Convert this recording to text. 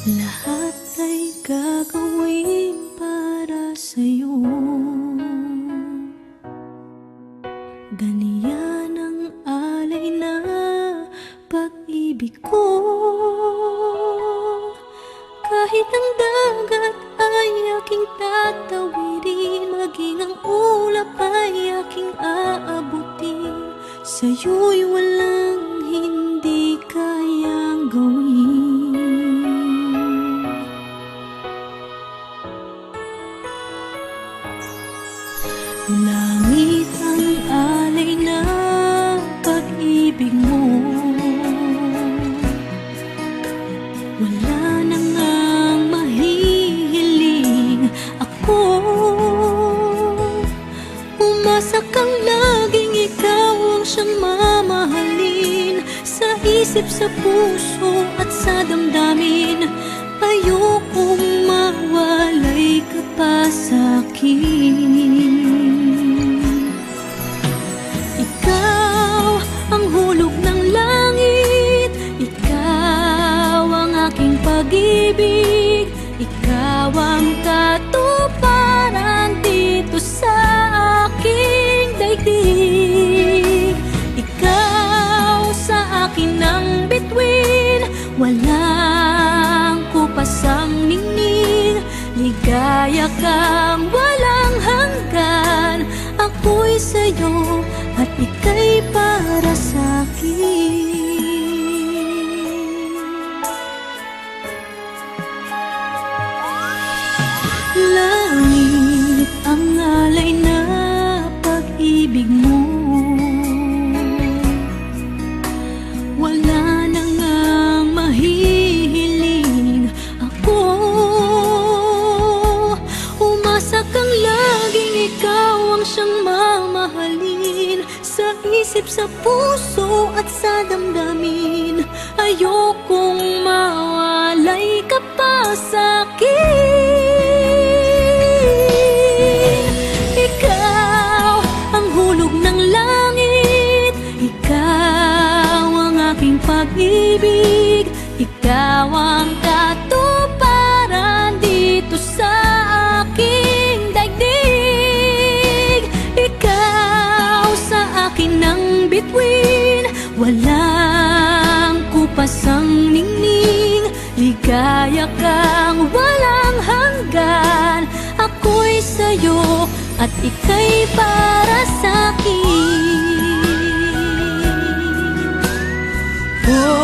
Lahat ay gagawin para sa'yo. Ganiyan ang alay na pag-ibig ko. Kahit ang dagat ay aking tatawirin, maging ang ulap ay aking aabutin, sa'yo'y walang hindi kayang gawin. Langit ang alay ng pag-ibig mo. Wala na ngang mahihiling ako. Umasa kang laging ikaw ang siyang mamahalin, sa isip, sa puso at sa damdamin. Ayokong mawalay ka pa sa'kin. Ikaw ang hulog ng langit, ikaw ang aking pag-ibig, ikaw ang katuparan dito sa aking daigdig. Ikaw sa akin ang bituin, walang kupasang ningning. Ligaya kang walang hanggan, ako'y sa'yo at ika'y para sa'kin. Langit ang alay na pag-ibig mo. Wala na ngang mahihiling ako. Umasa kang laging ikaw ang siyang mamahalin, sa isip, sa puso at sa damdamin. Ayokong mawalay ka pa sa'kin. Ikaw ang hulog ng langit, ikaw ang aking pag-ibig, ikaw ang katuparan dito sa aking daigdig. Ikaw sa akin ang bituin, walang kupasang ningning. Ligaya kang walang hanggan, ako'y sa'yo at ika'y para sa'kin. Oh,